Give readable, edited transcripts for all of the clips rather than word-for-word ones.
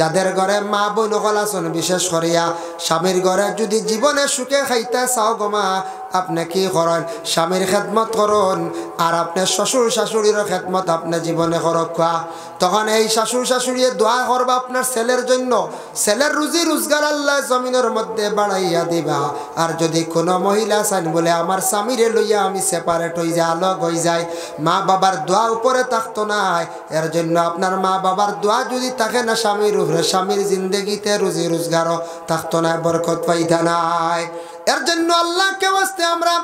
যাদের ঘরে মা বোন সকল আছেন বিশেষ করিয়া স্বামীর ঘরে যদি জীবনে সুখে খাইতে চাও গো মা, আপনি কি করেন? স্বামীর খেদমত করুন, আর আপনি শ্বশুর শাশুড়িরও খেদমত আপনি জীবনে করক্কা। তখন এই শ্বশুর শাশুড়ি দোয়া করবা আপনার ছেলের জন্য, ছেলের রুজি রোজগার আল্লাহ জমিনের মধ্যে বাড়াইয়া দিবা। আর যদি কোনো মহিলা চান বলে আমার স্বামীরে লইয়া আমি সেপারেট হয়ে যাই, আলোক হয়ে যায়, মা বাবার দোয়া উপরে থাকতো না। এর জন্য আপনার মা বাবার দোয়া যদি থাকে না স্বামীর উপরে, স্বামীর জিন্দগিতে রুজি রোজগারও থাকতো না, বরকত পাইতা নাই। এর জন্য আল্লাহকে ওয়াস্তে আমরা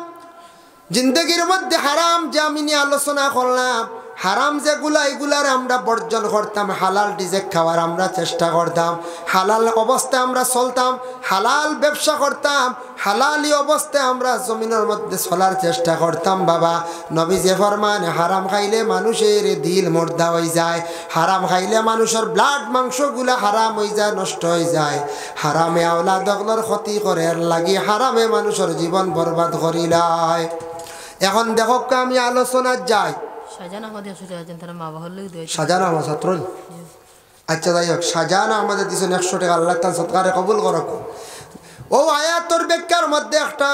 জিন্দগির মধ্যে হারাম যে আমি নিয়ে আলোচনা করলাম, হারাম যেগুলা এগুলার আমরা বর্জন করতাম, হালাল ডিজে খাওয়ার আমরা চেষ্টা করতাম, হালাল অবস্থায় আমরা চলতাম, হালাল ব্যবসা করতাম, হালালি অবস্থায় আমরা জমিনের মধ্যে চলার চেষ্টা করতাম। বাবা নবী যে ফরমান, হারাম খাইলে মানুষের দিল মুর্দা হয়ে যায়, হারাম খাইলে মানুষের ব্লাড মাংসগুলা হারাম হয়ে যায়, নষ্ট হয়ে যায়, হারামে আওলাদগুলোর ক্ষতি করে, এর লাগি হারামে মানুষের জীবন বরবাদ করিলায়। এখন দেখো আমি আলোচনা যাই। শাহজাহান আহমদ ছাত্র, আচ্ছা যাই হোক, শাহজাহান আহমদের দিচ্ছেন 100 টাকা, আল্লাহ তার সৎকারে কবুল করক। ও আয়াতর ব্যাখ্যার মধ্যে একটা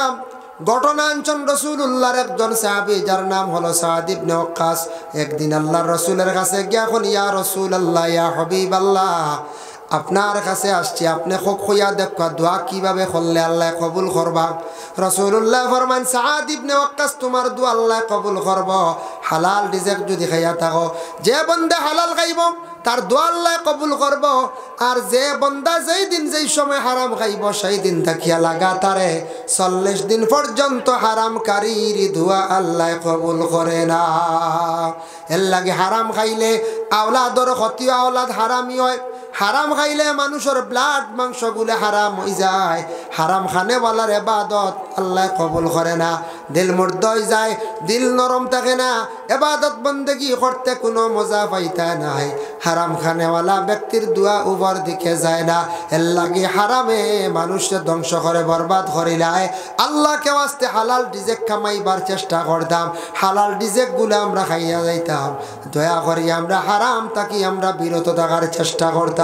ঘটনা আনছেন রাসূলুল্লাহর একজন সাহাবী, যার নাম হলো সাদ ইবনে ওয়াক্কাস। একদিন আল্লাহর রাসূলের কাছে গিয়া এখন, ইয়া রাসূলুল্লাহ, ইয়া হাবিবাল্লাহ, আপনার কাছে আসছি, আপনি খোয়া দেখা দোয়া কিভাবে করলে আল্লাহ কবুল করবা। রাসূলুল্লাহ ফরমান, সাদ ইবনে ওয়াক্কাস, তোমার দোয়া আল্লাহ কবুল করব হালাল রিজিক যদি খাইয়া থাকো। যে বান্দা হালাল খাইব তার দোয়া আল্লাহ কবুল করব, আর যে বান্দা যেই দিন যেই সময় হারাম খাইব সেই দিন থাকিয়া লাগাতারে 40 দিন পর্যন্ত হারামকারীর দোয়া আল্লাহ কবুল করে না। এর লাগে হারাম খাইলে আওলাদর ক্ষতি, আওলাদ হারামি হয়। হারাম খাইলে মানুষের ব্লাড মাংসগুলো হারাম হয়ে যায়, হারাম খানেওয়ালার ইবাদত আল্লাহ কবুল করে না, দিল মুর্দা হয়ে যায়, দিল নরম থাকে না, ইবাদত বন্দেগি করতে কোনো মজা পাইতা নাই। হারাম খানেওয়ালা ব্যক্তির দোয়া উপর দিকে যায় না, এর লাগে হারামে মানুষকে ধ্বংস করে বরবাদ করিলায়। আল্লাহকে ওয়াস্তে হালাল রিজিক কামাইবার চেষ্টা করতাম, হালাল রিজিকগুলো আমরা খাইয়া যাইতাম। দয়া করি আমরা হারাম থাকি আমরা বিরত থাকার চেষ্টা করতাম।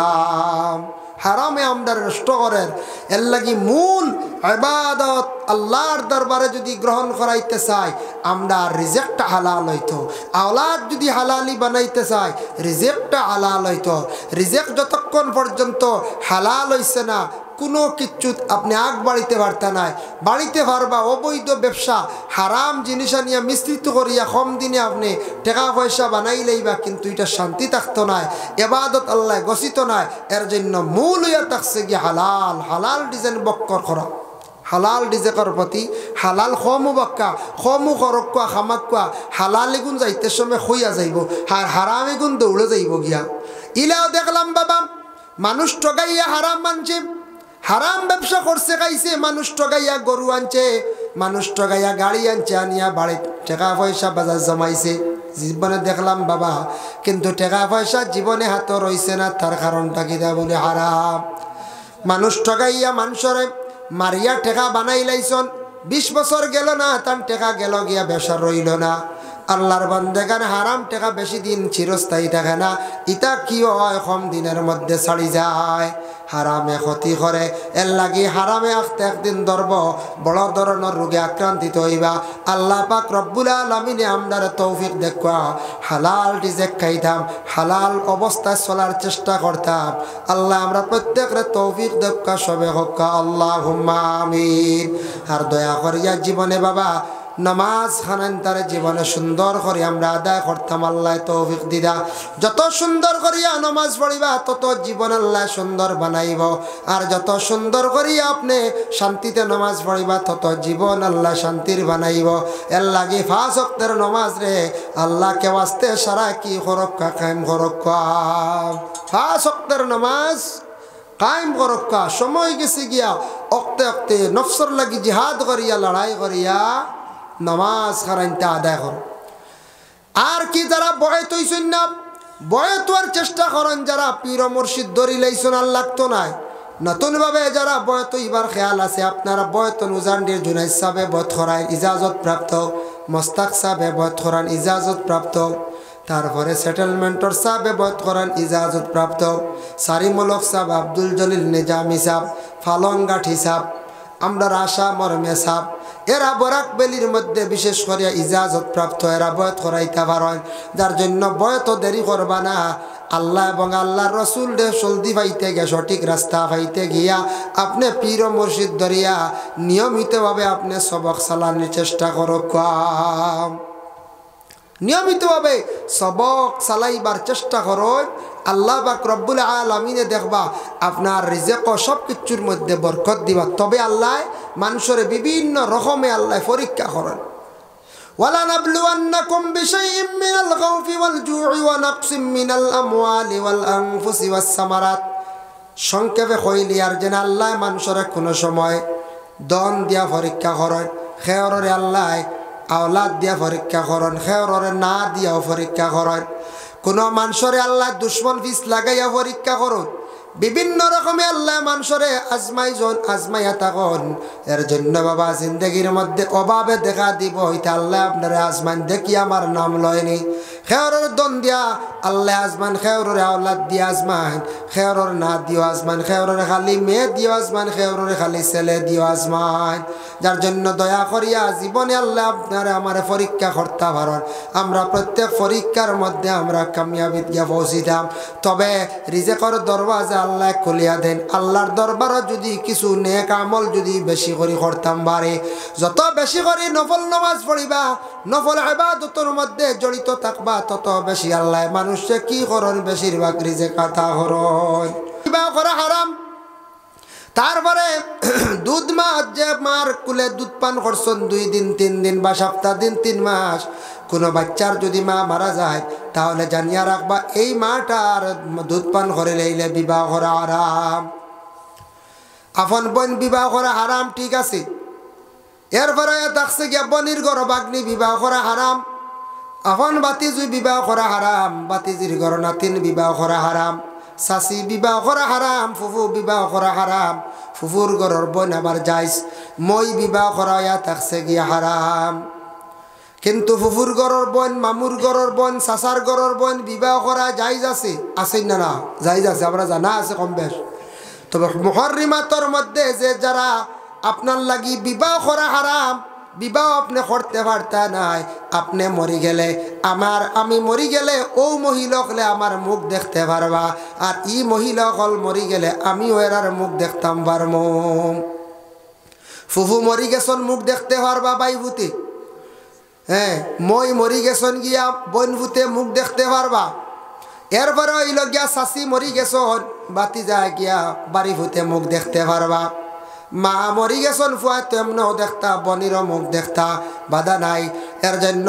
হারামে আমরা নষ্ট করেন, এর লাগি মূল ইবাদত আল্লাহর দরবারে যদি গ্রহণ করাইতে চাই আমরা রিজিকটা হালাল হইতো। আওলাদ যদি হালালি বানাইতে চাই রিজিকটা হালাল হইতো। রিজিক যতক্ষণ পর্যন্ত হালাল হইছে না কোনো কিচ্ছু আপনি আগ বাড়িতে পারতে নাই। বাড়িতে পারবা অবৈধ ব্যবসা হারাম জিনিস নিয়ে মিশ্রিত করিয়া কম দিনে আপনি টাকা পয়সা বানাইলেইবা, কিন্তু এটা শান্তি থাকতো নাই, ইবাদত আল্লাহ গছিত নাই। এর জন্য মূল হইয়া থাকছে কি হালাল, হালাল ডিজাইন বক্কর করা, হালাল ডিজেকর প্রতি হালাল খমু বাক্কা খমু করক্কা খামাক্কা হালালি গুণ যাইতে সময় হইয়া যাইব, আর হারামি গুণ দৌড়ে যাইব গিয়া। ইলাও দেখলাম বাবা মানুষ ঠগাইয়া হারাম মানছে, হারাম ব্যবসা করছে, খাইছে, মানুষ ঠগাইয়া গরু আনছে, মানুষ ঠগাইয়া গাড়ি আনছে, আনিয়া বাড়িতে টাকা পয়সা বাজার জমাইছে। জীবনে দেখলাম বাবা, কিন্তু টাকা পয়সা জীবনে হাতে রইছে না, তার কারণটা কি দা বলে হারাম। মানুষ ঠগাইয়া মানুষরে মারিয়া টেকা বানাই লাইছন, 20 বছর গেল না, তার টেকা গেল গিয়া ব্যবসা রইল না। আল্লাহর বান্দাগান হারাম টেকা বেশি দিন চিরস্থায়ী থাকে না, ইটা কি হয় কম দিনের মধ্যে ছাড়ি যায়, হারামে ক্ষতি করে। এর লাগি হারামে আসতে একদিন ধরব বড় ধরনের রোগে আক্রান্তিত হইবা। আল্লাহ পাক রব্বুল আলামিনে আমরার তৌফিক দেখা হালাল রিজিক খাইতাম, হালাল অবস্থায় চলার চেষ্টা করতাম। আল্লাহ আমরা প্রত্যেকের তৌফিক দেখা সবে হক্কা আল্লাহুম্মা আমিন। আর দয়া করিয়া জীবনে বাবা নামাজ খানান তার জীবনে সুন্দর করে আমরা আদায় করতাম, আল্লাহ তৌফিক দিদা। যত সুন্দর করিয়া নামাজ পড়িবা তত জীবন আল্লাহ সুন্দর বানাইব, আর যত সুন্দর করিয়া আপনি শান্তিতে নামাজ পড়িবা তত জীবন আল্লাহ শান্তির বানাইব। এর লাগি 5 ওয়াক্তের নামাজ রে আল্লাহকে ওয়াস্তে সারা কি করক্কা কায়েম করক্কা, 5 ওয়াক্তের নামাজ কায়েম করক্কা। সময় গেছে গিয়া অক্তে অক্তে নফসর লাগি জিহাদ করিয়া লড়াই করিয়া নামাজ খারাইতে আদায় কর। আর কি যারা বয়ত হইছেন না বয়ত হওয়ার চেষ্টা করেন, যারা পীর মুর্শিদ ধরি লাইছেন আর লাগতো নাই, নতুনভাবে যারা বয়ত হইবার খেয়াল আছে আপনারা বয়ত উজানডির জুনাইদ সাহেবে বয়ত করায় ইজাজত প্রাপ্ত, মোস্তাক সাহেবে বয়ত করান ইজাজত প্রাপ্ত, তারপরে সেটেলমেন্টর সাহেব বয়ত করার ইজাজত প্রাপ্ত সারিমূলক সাহেব আব্দুল জলিল নিজামী সাহেব ফালংঘাটি সাহেব আমরা আশা মরমে সাহেব এরা বরাক বেলির মধ্যে বিশেষ করে ইজাজত প্রাপ্ত এরা বয়ত করাইতে পারেন যার জন্য বয়ত দেরি করবা না আল্লাহ এবং আল্লাহর রসুল রে জলদি পাইতে গিয়ে সঠিক রাস্তা পাইতে গিয়া আপনি পীর ও মুর্শিদ ধরিয়া নিয়মিতভাবে আপনি সবক চালানোর চেষ্টা করো নিয়মিতভাবে সবক চালাইবার চেষ্টা করো আল্লাহ পাক রব্বুল আলামিনে দেখবা আপনার রিজেক সব কিছুর মধ্যে বরকত দিবা তবে আল্লাহ মানুষের বিভিন্ন রকমে আল্লাহ পরীক্ষা করেন وَلَنَبْلُوَنَّكُمْ بِشَيْءٍ مِّنَ الْخَوْفِ وَالْجُوعِ وَنَقْصٍ مِّنَ الْأَمْوَالِ وَالْأَنفُسِ وَالثَّمَرَاتِ সংক্ষেপে কইলি আর যেন আল্লাহ মানুষের কোনো সময় দন দিয়া পরীক্ষা করেন খেয়রে আল্লাহ আওলাদ দিয়া পরীক্ষা করেন খেয়রে না দিয়াও পরীক্ষা করেন কোনো মানুষের আল্লাহ দুশ্মন ফিস লাগাইয়া পরীক্ষা করুন বিভিন্ন রকমে আল্লাহ মানুষরে আজমাইয়া থাকুন এর জন্য বাবা জিন্দগির মধ্যে অভাবে দেখা দিব হইতে আল্লাহ আপনারা আজমান দেখি আমার নাম লয়নি খেয়রের দন দিয়া আল্লাহ আজমান খেয়রের আওলাদ দিয়া আজমান খেয়রের না দিও আজমান খেয়রের খালি মেয়ে দিও আজমান খেয়রের খালি ছেলে দিও আজমান যার জন্য দয়া করিয়া জীবনে আল্লাহ আপনারা আমার পরীক্ষা করতে পারেন আমরা প্রত্যেক পরীক্ষার মধ্যে আমরা কামিয়াবি গিয়া পৌঁছিতাম তবে রিজেকর দরওয়াজা আল্লাহ খুলিয়া দেন আল্লাহর দরবারে যদি কিছু নেক আমল যদি বেশি করে করতাম পারে যত বেশি করে নফল নামাজ পড়িবা নফল ইবাদতের মধ্যে জড়িত থাকবা তত বেশি আল্লাহ মানুষকে কি করেন বেশিরভাগ রিজেক আতা করেন বিবাহ করা হারাম তারপরে দুধ মাছ যে মার কুলে দুধ পান করছেন 2 দিন 3 দিন বা সপ্তাহ দিন 3 মাস কোনো বাচ্চার যদি মা মারা যায় তাহলে জানিয়া রাখবা এই মাটার দুধ পান করে লইলে বিবাহ করা হারাম আপন বোন বিবাহ করা হারাম ঠিক আছে এরপরে দেখছে গিয়া বনির গর্ভাগ্নি বিবাহ করা হারাম আপন বাতিজুই বিবাহ করা হারাম বাতিজির ঘর নাতিন বিবাহ করা হারাম সাসি বিবাহ করা হারাম ফুফু বিবাহ করা হারাম ফুফুর ঘরের বোন আবার যাইস মই বিবাহ করা থাকছে গিয়া হারাম কিন্তু ফুফুর ঘরের বোন মামুর ঘরের বোন চাচার ঘরের বোন বিবাহ করা জায়েজ আছে আছে না না জায়েজ আছে আমরা জানা আছে কম বেশ তবে মুহররিমাতর মধ্যে যে যারা আপনার লাগি বিবাহ করা হারাম বিবাহ আপনি করতে পারতা নাই আপনি মরি গেলে আমি মরি গেলে ও মহিলা হলে আমার মুখ দেখতে পারবা আর ই মহিলা হল মরি গেলে আমি ওরার মুখ দেখতাম পারমু ফুফু মরি গেছন মুখ দেখতে পারবা বাই ভূতে হ্যাঁ মই মরি গেছন গিয়া বোন ভূতে মুখ দেখতে পারবা এরপরে হইল গিয়া শাশি মরি গেছন বাতি যায় গিয়া বাড়ি ভূতে মুখ দেখতে পারবা মা মরি গেছন ফুয়া তেমনও দেখতা বনিরও মুখ দেখতা বাধা নাই এর জন্য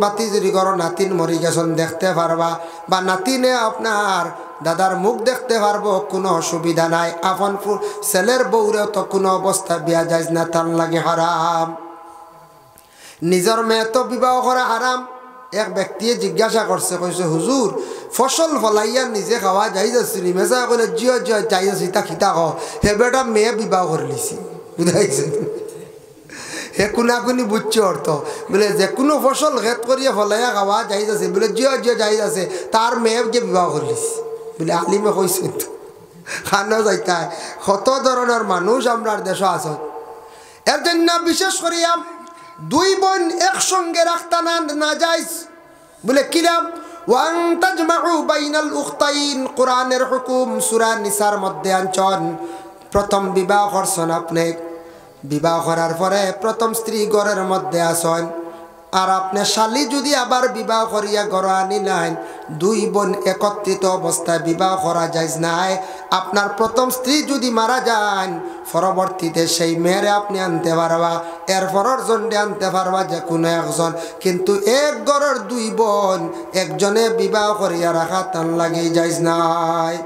বাতিজির ঘর নাতিন মরি গেছন দেখতে পারবা বা নাতিনে আপনার দাদার মুখ দেখতে পারবো কোনো অসুবিধা নাই আপন ছেলের বউরেও তো কোনো অবস্থা বিয়া যায় না তার লাগে হারাম নিজের মেয়ে তো বিবাহ করা হারাম এক ব্যক্তিয়ে জিজ্ঞাসা করছে কইছে হুজুর ফসল ফলাইয়া নিজে খাওয়া যাই যাচ্ছি মেজা কইলে জিও জিও যাই যাচ্ছি তা খিতা কও হে বেটা মেয়ে বিবাহ করে লিছি বুঝাইছে হে কুনাকুনি বুঝছে অর্থ বলে যে কোনো ফসল খেত করিয়া ফলাইয়া খাওয়া যাই যাচ্ছে বলে জিও জিও যাই যাচ্ছে তার মেয়ে গিয়ে বিবাহ করে লিছি বলে আলিমে কইছে খানো যাইতা কত ধরনের মানুষ আমরা দেশ আছে এর জন্য বিশেষ করিয়া 2 বোন একসঙ্গে রাখতা না যাইজ বলে কিরাম ওয়ান তাজমাউ বাইনাল উখতাইন কোরআনের হুকুম সূরা নিসার মধ্যে আনছন প্রথম বিবাহ করছেন আপনি বিবাহ করার পরে প্রথম স্ত্রী ঘরের মধ্যে আসেন আর আপনি শালি যদি আবার বিবাহ করিয়া ঘর আনিলেন 2 বোন একত্রিত অবস্থায় বিবাহ করা যায় নাই আপনার প্রথম স্ত্রী যদি মারা যান পরবর্তীতে সেই মেয়েরে আপনি আনতে পারবা এরপরের জন্যে আনতে পারবা যে কোনো একজন কিন্তু এক ঘরের 2 বোন একজনে বিবাহ করিয়া রাখা তার লাগেই যায় নাই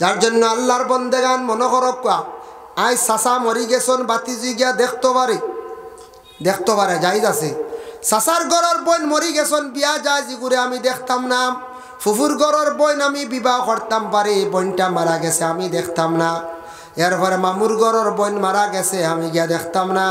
যার জন্য আল্লাহর বন্দেগান মনে করক আই চাচা মরি গেছন বাতিজি গিয়া দেখতে পারে জায়েজ আছে চাচার ঘরের বোন মরি গেছন বিয়া যায় জিগুরে আমি দেখতাম না ফুফুর ঘরের বোন আমি বিবাহ করতাম পারি বোনটা মারা গেছে আমি দেখতাম না এরপরে মামুর গরর বোন মারা গেছে, আমি গিয়া দেখতাম না।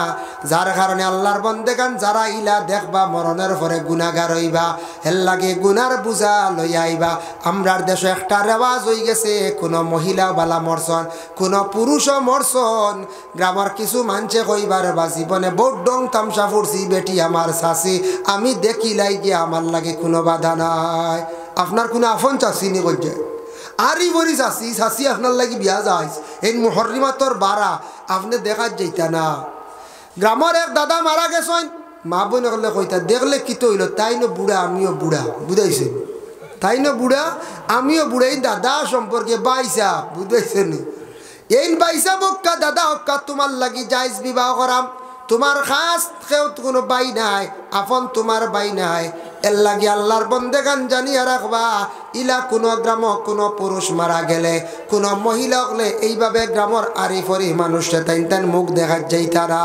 যার কারণে আল্লাহর বন্দেগান যারা ইলা দেখবা মরণের পরে গুনাহগার হইবা, এর লাগে গুনার বুঝা লইয়া আইবা। আমরার দেশে একটা রেওয়াজ হয়ে গেছে, কোনো মহিলা বালা মরছন, কোনো পুরুষও মরছন, গ্রামের কিছু মানছে কইবার বা জীবনে বহুত ডং তামসা ফুরছি বেটি আমার শাসি, আমি দেখিলাই গিয়া আমার লাগে কোনো বাধা নাই। আপনার কোনো আফন চাষি নি করছে আরই বলি চাষি চাষি আপনার লাগি বিয়া যায় এই মুহররিমাতর বারা আপনি দেখা যাইতা না। গ্রামের এক দাদা মারা গেছেন, মা বোন হলে কইতা দেখলে কি তো হইল, তাই না বুড়া আমিও বুড়া, বুঝাইছেন? তাই না বুড়া আমিও বুড়া, এই দাদা সম্পর্কে বাইসা, বুঝাইছেন? এই বাইসা বক্কা দাদা হক্কা তোমার লাগি যাইজ বিবাহ করাম, তোমার খাস কেউ কোনো বাই নাই, আপন তোমার বাই নাই, এর লাগে আল্লাহর বন্দেগান জানিয়া রাখবা, ইলা কোনো গ্রাম কোনো পুরুষ মারা গেলে কোনো মহিলা হলে এইভাবে গ্রামের আরিফরি মানুষে তাইন মুখ দেখা যাইতারা।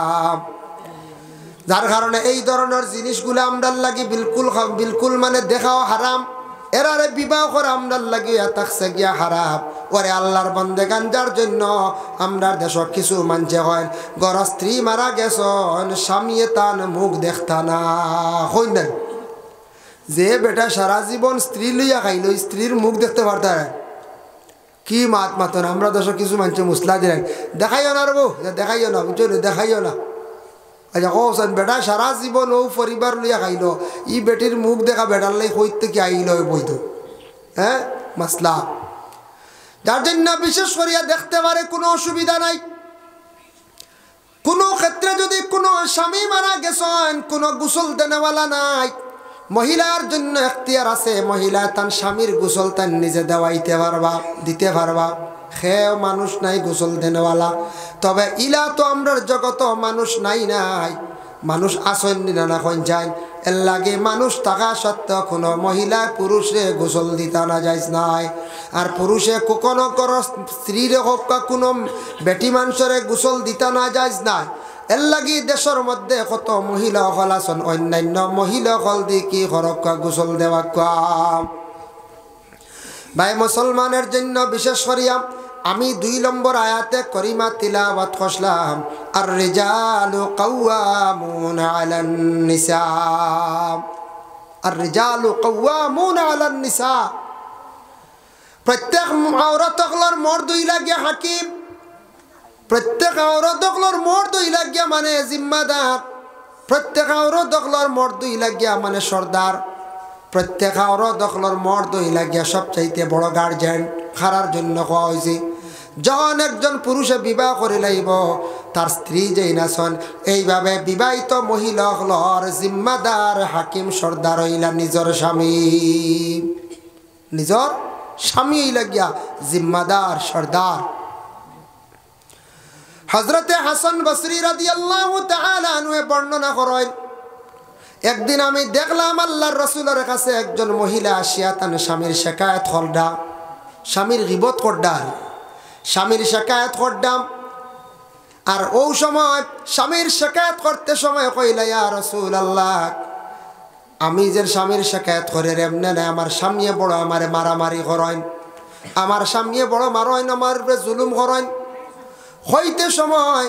যার কারণে এই ধরনের জিনিসগুলো আমরার লাগি বিলকুল মানে দেখাও হারাম, এরারে বিবাহ করে আমরার লাগিয়া থাকছে গিয়া হারাম। ওরে আল্লাহর বন্দেগান যার জন্য আমরার দেশত কিছু মানছে হয় ঘর স্ত্রী মারা গেছন স্বামীয়ে তান মুখ দেখতা না, হই নাই যে বেটা সারা জীবন স্ত্রী লইয়া খাইল স্ত্রীর মুখ দেখতে পারতা কি মাত মাতন। আমরা দেশত কিছু মানছে মুসলা দিলেন দেখাইও না রবো, দেখাইও না, বুঝছো, দেখাইও না। আচ্ছা কৌন বেটা সারা জীবন ও পরিবার লইয়া খাইল, ই বেটির মুখ দেখা বেটার লাই হইতে কি আইল বইতো, হ্যাঁ মাসলা। যার জন্য বিশেষ করিয়া দেখতে পারে কোনো অসুবিধা নাই। কোনো ক্ষেত্রে যদি কোনো স্বামী মারা গেছেন, কোনো গোসল দেনেওয়ালা নাই, মহিলার জন্য এখতিয়ার আছে, মহিলা তার স্বামীর গোসল তার নিজে দেওয়াইতে পারবা, দিতে পারবা, খেয়েও মানুষ নাই গোসল দেনেওয়ালা। তবে ইলা তো আমরার জগত মানুষ নাই, মানুষ আসেন না এখন যায়, এর লাগে মানুষ থাকা সত্ত্বেও কোনো মহিলা পুরুষে গোসল দিতা না যাইজ নাই। আর পুরুষে কোনো কোনো স্ত্রীর হোক কোনো বেটি মানুষের গোসল দিতা না যাইজ নাই। এর লাগি দেশের মধ্যে কত মহিলা হল আছেন, অন্যান্য মহিলা হল দি কি হরক্কা গোসল দেওয়া ভাই মুসলমানের জন্য বিশেষ করিয়া আমি 2 নম্বর আয়াতে করিমা তিলাওয়াত করলাম, আর রিজালু কাওয়ামুন আলান নিসা, আর রিজালু কাওয়ামুন আলান নিসা। প্রত্যেক আওরাত হলর মর্দ ইলাগিয়া হাকিম, প্রত্যেক আওরাত হলর মর্দ ইলাগিয়া মানে জিম্মাদার, প্রত্যেক আওরাত হলর মর্দ ইলাগিয়া মানে সর্দার, প্রত্যেক আওরাত হলর মর্দ ইলাগিয়া সবচাইতে বড় গার্জেন। খারার জন্য কোয়া হয়েছে যখন একজন পুরুষে বিবাহ করে লাইব তার স্ত্রী যেই নাচন, এইভাবে বিবাহিত মহিলা হলর জিম্মাদার হাকিম সর্দার হইলা নিজর স্বামী, নিজর স্বামী হইলা গিয়া জিম্মাদার সর্দার। হযরতে হাসান বসরি রাদিয়াল্লাহু তাআলা আনহু বর্ণনা করেন, একদিন আমি দেখলাম আল্লাহর রাসূলের কাছে একজন মহিলা আসিয়া তার স্বামীর শিকায়ত করডা, স্বামীর গীবত করডা, স্বামীর শিকায়ত করডাম। আর ও সময় স্বামীর শিকায়ত করতে সময় কইলা, ইয়া রাসূলুল্লাহ, আমি যে স্বামীর শিকায়ত করে এমনি না, আমার স্বামী বড় আমারে মারামারি করেন, আমার স্বামী বড় মারেন, আমার উপরে জুলুম করেন। হইতে সময়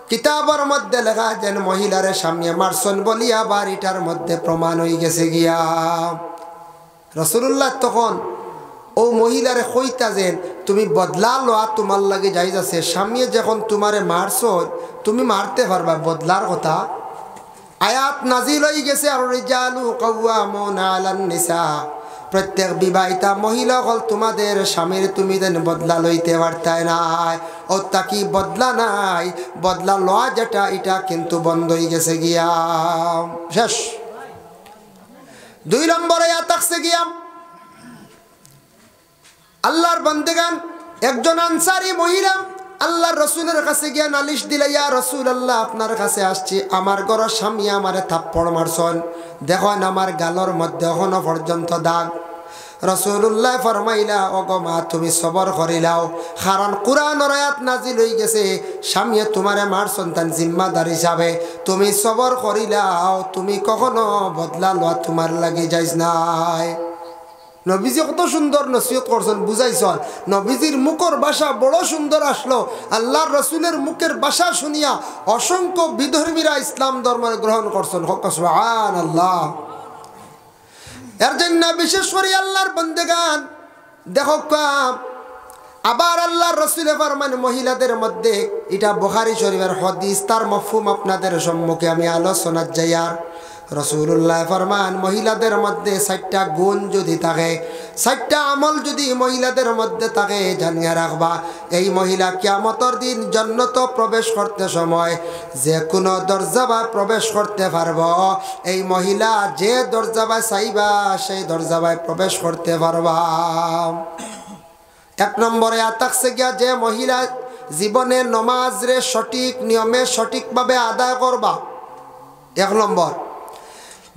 কিতাবের মধ্যে লেখা যেন মহিলারে স্বামী মারছন বলিয়া বাড়িটার মধ্যে প্রমাণ হয়ে গেছে গিয়া। রাসূলুল্লাহ তখন ও মহিলারে কইতা যেন তুমি বদলা লওয়া তোমার লাগে যাইজ আছে, স্বামী যখন তোমারে মারছ তুমি মারতে পারবা, বদলার কথা। আয়াত নাজিল হয়ে গেছে, আর রিজালু কাওয়ামুন আলান নিসা, প্রত্যেক বিবাহিতা মহিলা হল তোমাদের স্বামীর তুমি দেন বদলা লইতে পারতাই নাই, ও তাকি বদলা নাই, বদলা লওয়া যেটা এটা কিন্তু বন্ধ হয়ে গেছে গিয়া, শেষ। 2 নম্বরে আয়াত আসছে গিয়া আল্লাহর বান্দেগান একজন আনসারী মহিলা আল্লাহর রাসূলের কাছে গিয়া নালিশ দিলে, ইয়া রাসূলুল্লাহ, আপনার কাছে আসছি, আমার ঘরের স্বামী আমারে থাপ্পড় মারছন, দেখেন আমার গালর মধ্যে এখনো পর্যন্ত দাগ। রাসূলুল্লাহ ফরমাইলা, ওগো মা, তুমি সবর করিলাও, কারণ কুরআনের আয়াত নাজিল হয়ে গেছে, স্বামী তোমারে মারছন তার জিম্মাদার হিসাবে, তুমি সবর করিলাও, তুমি কখনো বদলা লওয়া তোমার লাগি যাইজ নাই। নবীজি কত সুন্দর নসিহত করছেন, বুঝাইছেন। নবীজির মুখের ভাষা বড় সুন্দর আসলো। আল্লাহর রসুলের মুখের ভাষা শুনিয়া অসংখ্য বিধর্মীরা ইসলাম ধর্ম গ্রহণ করছেন। সুবহানাল্লাহ। এর জন্য বিশেষ করে আল্লাহর বান্দাগান দেখো, আবার আল্লাহর রসুলে ফরমান মহিলাদের মধ্যে, এটা বুখারী শরীফের হাদিস, তার মফহুম আপনাদের সম্মুখে আমি আলোচনা যাইয়ার। রাসূলুল্লাহ ফরমান মহিলাদের মধ্যে 4টা গুণ যদি থাকে, 4টা আমল যদি মহিলাদের মধ্যে থাকে, জানিয়ে রাখবা এই মহিলা কিয়ামতের দিন জান্নাত প্রবেশ করতে সময় যে কোনো দরজা বা প্রবেশ করতে পারব। এই মহিলা যে দরজা বা চাইবা সেই দরজা বা প্রবেশ করতে পারবা। 1 নম্বরে আতাকছে গিয়া যে মহিলা জীবনে নমাজ রে সঠিক নিয়মে সঠিকভাবে আদায় করবা। 1 নম্বর,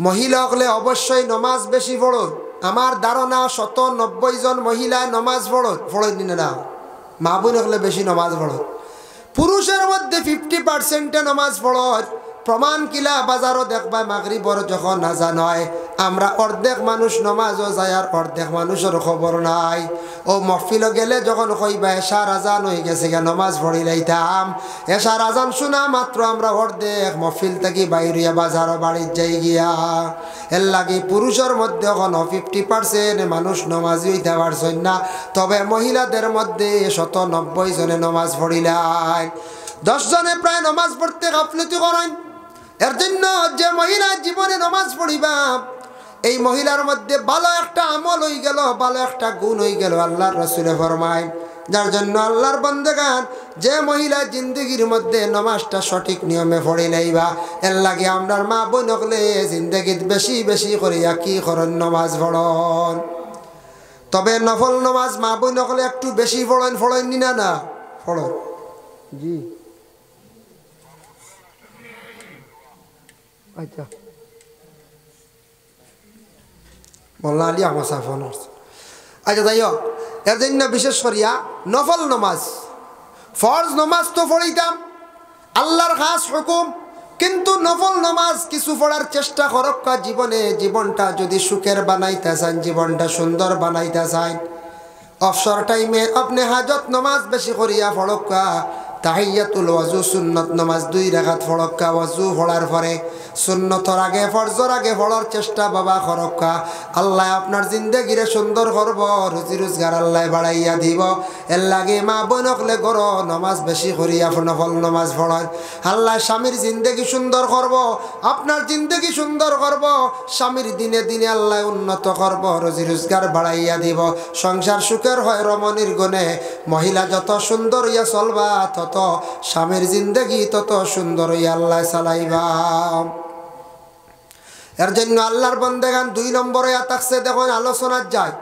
মহিলা হলে অবশ্যই নমাজ বেশি পড়ো। আমার ধারণা 190 জন মহিলায় নমাজ পড়েনি না, মা বোন হলে বেশি নমাজ পড়ো। পুরুষের মধ্যে 50% নমাজ পড়ো। প্রমাণ কিলা বাজারও দেখবা মাগরিবর যখন আজান হয়, আমরা অর্ধেক মানুষ নমাজও যায় আর অর্ধেক মানুষের খবর নাই। ও মহফিল গেলে যখন কইবা এশার আজান হয়ে গেছে গা নমাজ পড়ি লাইতাম, এশার আজান শোনা মাত্র আমরা অর্ধেক মহফিল থেকে বাইরিয়া বাজারও বাড়ির যাই গিয়া। এর লাগে পুরুষের মধ্যে এখন 50% মানুষ নমাজি হইতে পারছেন না, তবে মহিলাদের মধ্যে 190 জনে নমাজ পড়িলাই। 10 জনে প্রায় নমাজ পড়তে গাফলতি করেন। এর জন্য যে মহিলা জীবনে নমাজ পড়িবা, এই মহিলার মধ্যে ভালো একটা আমল হয়ে গেল, ভালো একটা গুণ হয়ে গেল। আল্লাহর রাসূলে ফরমায়, যার জন্য আল্লাহর বান্দাগান যে মহিলা জিন্দগির মধ্যে নমাজটা সঠিক নিয়মে পড়ে নাইবা, এর লাগে আমরার মা বোন হলে জিন্দগিত বেশি বেশি করিয়া কি করেন, নমাজ পড়ন। তবে নফল নমাজ মা বোন হলে একটু বেশি পড়েন নি না পড়ন। জি আচ্ছা, মোল্লা আলী আমার সাফন। আচ্ছা যাই হোক, এর জন্য বিশেষ করিয়া নফল নমাজ, ফরজ নমাজ তো পড়িতাম, আল্লাহর খাস হুকুম, কিন্তু নফল নমাজ কিছু পড়ার চেষ্টা করক্কা। জীবনটা যদি সুখের বানাইতে চান, জীবনটা সুন্দর বানাইতে চান, অবসর টাইমে আপনি হাজত নমাজ বেশি করিয়া পড়ক্কা। তাহিয়াতুল ওয়াজু সুন্নত নমাজ 2 রাকাত পড়ক্কা। ওয়াজু পড়ার পরে সুন্নতর আগে ফরজর আগে পড়ার চেষ্টা বাবা করক্কা। আল্লাহ আপনার জিন্দেগিরে সুন্দর করব, রুজি রোজগার আল্লাহ বাড়াইয়া দিব। এর লাগে মা বোনকলে করো নমাজ বেশি করিয়া নফল নমাজ পড়ার। আল্লাহ স্বামীর জিন্দেগি সুন্দর করব, আপনার জিন্দেগি সুন্দর করব, স্বামীর দিনে দিনে আল্লাহ উন্নত করব, রুজি রোজগার বাড়াইয়া দিব, সংসার সুখের হয় রমণীর গুণে। মহিলা যত সুন্দর হইয়া চলবা, তত স্বামীর জিন্দেগি তত সুন্দর হইয়া আল্লাহ চালাইবা। এর জন্য আল্লাহর বান্দাগান 2 নম্বরে আতাকছে দেখুন আলোচনার যায়।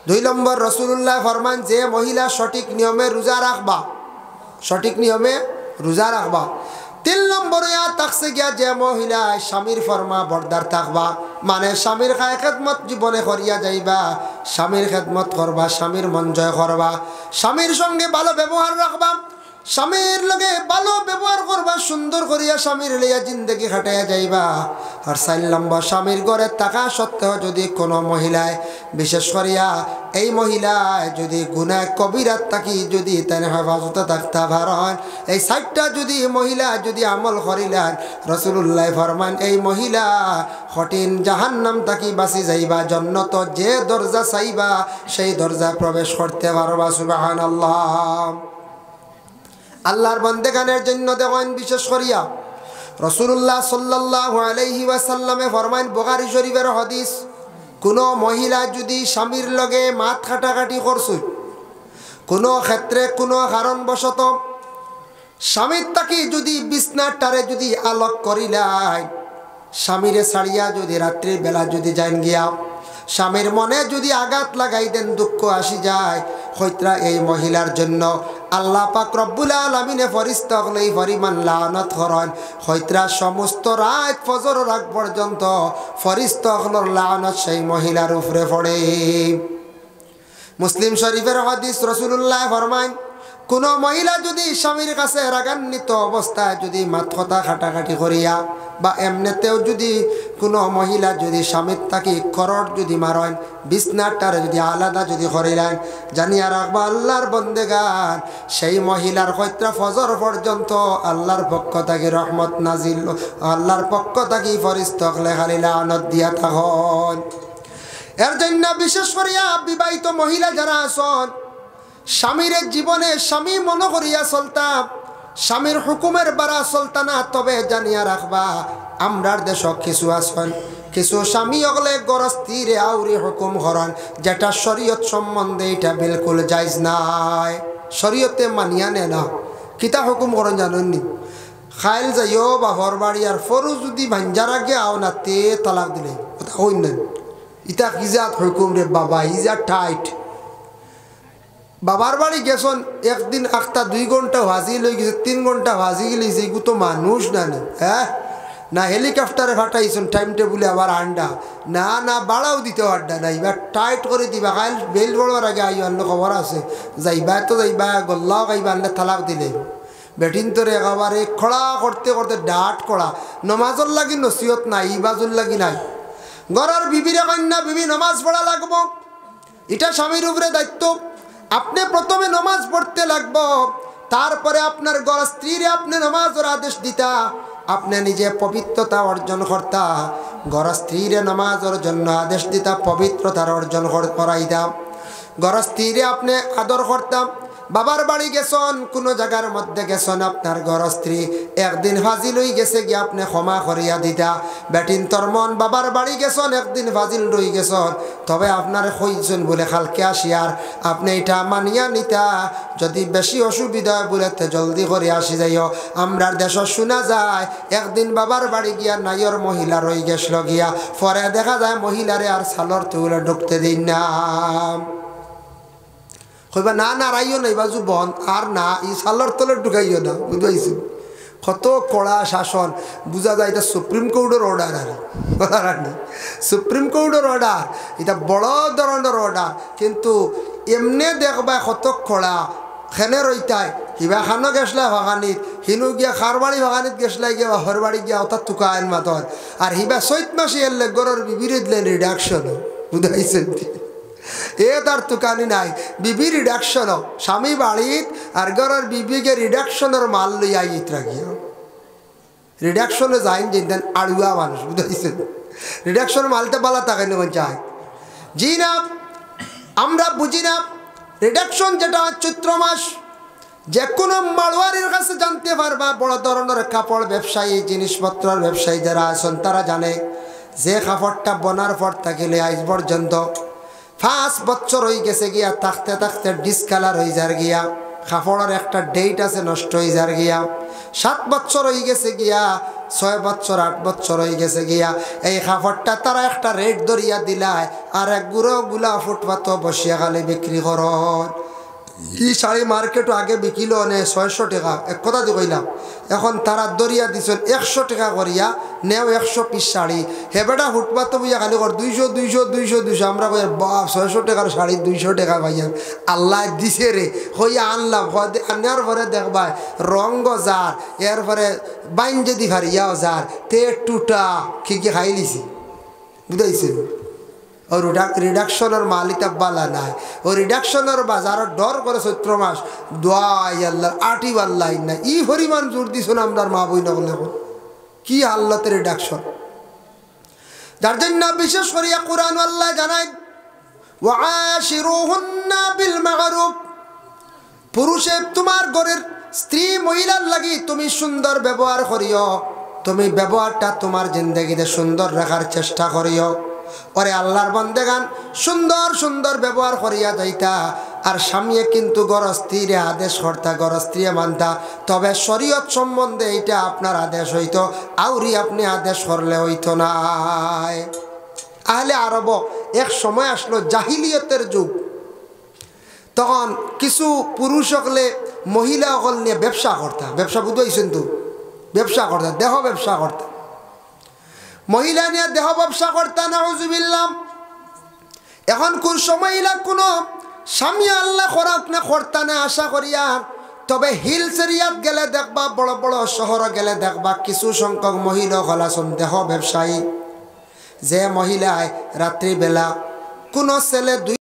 2 নম্বর রাসূলুল্লাহ ফরমান যে মহিলা সঠিক নিয়মে রোজা রাখবা, সঠিক নিয়মে রোজা রাখবা। 3 নম্বরে আতাকছে গিয়া যে মহিলা স্বামীর ফরমা বরদার থাকবা, মানে স্বামীর খায় খেদমত জীবনে করিয়া যাইবা, স্বামীর খেদমত করবা, স্বামীর মন জয় করবা, স্বামীর সঙ্গে ভালো ব্যবহার রাখবা, স্বামীর লগে ভালো ব্যবহার করবা, সুন্দর করিয়া স্বামীর লইয়া জিন্দগি খাটাইয়া যাইবা। আর 4 নম্বর, স্বামীর ঘরে থাকা সত্ত্বেও যদি কোনো মহিলায়, বিশেষ করিয়া এই মহিলায় যদি গুনাহ কবিরাত থাকি, যদি তার হেফাজতে থাকতে পারেন, এই 4টা যদি মহিলা যদি আমল করিলেন, রাসূলুল্লাহ ফরমান এই মহিলা কঠিন জাহান্নাম থাকি বাঁচি যাইবা, জান্নাত যে দরজা চাইবা সেই দরজা প্রবেশ করতে পারবা। সুবহানাল্লাহ। আল্লাহর বান্দাগানের জন্য দেখেন বিশেষ করিয়া রাসূলুল্লাহ সাল্লাল্লাহু আলাইহি ওয়াসাল্লামে ফরমান, বুখারী শরীফের হাদিস, কোনো মহিলা যদি স্বামীর লগে মাত কাটাকাটি করছে, কোনো ক্ষেত্রে কোনো কারণবশত স্বামীর তাকে যদি বিছনার টারে যদি আলোক করিলাই, স্বামীরে ছাড়িয়া যদি রাত্রির বেলা যদি যান গিয়া স্বামীর মনে যদি আঘাত লাগাই দেন, দুঃখ আসি যায়, হইত্রা এই মহিলার জন্য আল্লাহ পাক রব্বুল আলামিনে ফেরেশতা হলে পরিমাণ লানত করেন। হইত্রা সমস্ত রাত ফজর রাত পর্যন্ত ফেরেশতা হলোর লানত সেই মহিলার উপরে পড়ে। মুসলিম শরীফের হাদিস, রাসূলুল্লাহ ফরমান, কোন মহিলা যদি স্বামীর কাছে রাগান্বিত অবস্থায় যদি মাথা খাটাখাটি করিয়া বা এমনিতেও যদি কোনো মহিলা যদি স্বামীর থাকি করট যদি মারেন বিছনাটার যদি আলাদা যদি করিলেন জানিয়া রাখবা আল্লাহর বন্দেগান সেই মহিলার হত্যা ফজর পর্যন্ত আল্লাহর পক্ষ থেকে রহমত নাজিল আল্লাহর পক্ষ থেকে ফরিস্তা লেখালি লানত দিয়া থাকুন। এর জন্য বিশেষ করিয়া বিবাহিত মহিলা যারা আছেন স্বামীর জীবনে স্বামী মনে করিয়া চলতাম স্বামীর হুকুমের বাড়া চলতানা তবে জানিয়া রাখবা আমরার দেশ কিছু আছেন কিছু স্বামী হলে গরস্তিরে আউরি হুকুম করেন যেটা শরীয়ত সম্বন্ধে এটা বিলকুল জায়েজ নাই শরীয়তে মানিয়া নে না কিতা হুকুম করেন জানেননি খাইল যাইও বাহর বাড়ি আর ফরু যদি ভাঞ্জার আগে আও না তে তালাক দিলে কথা হইন না ইতা কিজাত হুকুম রে বাবা ইজা টাইট বাবার বাড়ি গেছন একদিন একটা 2 ঘন্টা ভাজি লই গেছে 3 ঘন্টা ভাজি গেলেছে এগু তো মানুষ না হ্যাঁ না হেলিকপ্টারে ফাটাইছেন টাইম টেবুলে আবার আন্ডা না না বাড়াও দিতে আড্ডা না এবার টাইট করে দিবা কাল বেল বড়ার আগে আই অন্য খবর আছে যাইবা তো যাইবা গল্লাও গাইবা আনলে তালাক দিলে বেটিন তোরে একেবারে খড়া করতে করতে ডাট করা নমাজর লাগি নসিহত নাই ইবাজুর লাগি নাই ঘরের বিবিরে কন্যা বিবি নমাজ পড়া লাগবো এটা স্বামীর উপরে দায়িত্ব আপনি প্রথমে নমাজ পড়তে লাগবো তারপরে আপনার ঘর স্ত্রীরে আপনি নমাজের আদেশ দিতা আপনি নিজে পবিত্রতা অর্জন করতা ঘর স্ত্রীরে নমাজের জন্য আদেশ দিতা পবিত্রতার অর্জন করাইতা ঘর স্ত্রীরে আপনি আদর করতাম বাবার বাড়ি গেছেন কোনো জায়গার মধ্যে গেছেন আপনার ঘর স্ত্রী একদিন ফাজিল হয়ে গেছে গিয়ে আপনি ক্ষমা করিয়া দিতা বেটিন তোর মন বাবার বাড়ি গেছেন একদিন ফাজিল রয়ে গেছেন তবে আপনার কইছেন বলে কালকে আসিয়ার আপনি এটা মানিয়া নিতা যদি বেশি অসুবিধা বলে জলদি করে আসি যাইও আমরার দেশ শোনা যায় একদিন বাবার বাড়ি গিয়া নাইর মহিলা রয়ে গেছিল গিয়া পরে দেখা যায় মহিলারে আর সালর তুলে ঢুকতে দিন না কইবা না না রাইও না বাজু বন আর না ই সালর তলে ঢুকাইও না বুঝাইছি কত কড়া শাসন বুঝা যায় এটা সুপ্রিম কোর্টের অর্ডার আর সুপ্রিম কোর্টের অর্ডার এটা বড় ধরনের অর্ডার কিন্তু এমনি দেখবা কত কড়া খেনে রইতাই হিবা খানো গেছলা ভাগানিত হিনু গিয়া খারবাড়ি ভাগানিত গেছলাই গিয়া বাহর বাড়ি গিয়া অর্থাৎ তুকা আইন মাতর আর হিবা চৈত মাসে এলে গরর বিবিরে দিলেন রিডাকশন বুঝাইছেন এ তার তুকানি নাই বিবি রিডাকশন স্বামী বাড়িত আর ঘরের বিবিকে রিডাকশনের মাল লইয়া ইত রাখিয়া রিডাকশনে যাইন যেতেন আড়ুয়া মানুষ বুঝাইছেন রিডাকশনের মালটা পালা তাকে নেবেন চায় জি না আমরা বুঝি না রিডাকশন যেটা চৈত্র মাস যে কোনো মাড়োয়ারির কাছে জানতে পারবা বড় ধরনের কাপড় ব্যবসায়ী জিনিসপত্রের ব্যবসায়ী যারা আছেন তারা জানে যে কাপড়টা বনার পর থাকিলে আজ পর্যন্ত 5 বছর হয়ে গেছে গিয়া থাকতে থাকতে ডিসকালার হয়ে যার গিয়া কাপড়ের একটা ডেট আছে নষ্ট হয়ে যার গিয়া 7 বছর হয়ে গেছে গিয়া 6 বছর 8 বছর হয়ে গেছে গিয়া এই কাপড়টা তারা একটা রেট ধরিয়া দিলায় আর এক গুলা ফুটপাত বসিয়া খালি বিক্রি করন এই শাড়ি মার্কেটও আগে বিকিল নে 600 টাকা এক কথা দি কইলাম এখন তারা দরিয়া দিছেন 100 টাকা করিয়া নেও 100 পিস শাড়ি হেবেটা ফুটপাত বইয়া খালি কর 200 200 200 200 আমরা কই বাপ 600 টাকার শাড়ি 200 টাকা ভাইয়া আল্লাহ দিছে রে হইয়া আনলাম আনার পরে দেখবা রঙ্গ যার এরপরে বাইন যদি ভারিয়াও যার তে টুটা কি খাইলিছি বুঝাইছেন और रिडक्शनर मालिता बाला ना और रिडक्शनर बाजार डर करे चैत्र मास दोआई अल्लाह आटी वाल्ला ना ई परिमाण जोर दिछन आमदार मा बई नगले की हालत रिडक्शन যার জন্য বিশেষ করে কুরআন আল্লাহ জানায় ওয়াশিরুহুন্না বিল মা'রুফ পুরুষে তোমার ঘরের স্ত্রী মহিলার লাগি তুমি সুন্দর ব্যবহার করিও তুমি ব্যবহারটা তোমার জিন্দেগিতে সুন্দর রাখার চেষ্টা করিও ওরে আল্লাহর বান্দাগান সুন্দর সুন্দর ব্যবহার করিয়া যাইতা আর স্বামী কিন্তু গরস্ত্রীরে আদেশ করতা গরস্ত্রী মানতা তবে শরীয়ত সম্বন্ধে এটা আপনার আদেশ হইতো আউরি আপনি আদেশ করলে হইতো না আহলে আরব এক সময় আসলো জাহিলিয়তের যুগ তখন কিছু পুরুষ হলে মহিলা হল নিয়ে ব্যবসা করতা ব্যবসা বুঝাইছেন তো ব্যবসা করতা দেহ ব্যবসা করতা মহিলা নিয়ে দেহ ব্যবসা করতা নাউজুবিল্লাহ এখন কোন সময়লা কোনো স্বামী আল্লাহ খরাক না করতা না আশা করিয়া তবে হিলস এরিয়াত গেলে দেখবা বড় বড় শহরে গেলে দেখবা কিছু সংখ্যক মহিলা হলাসন দেহ ব্যবসায়ী যে মহিলায় রাত্রিবেলা কোনো ছেলে দুই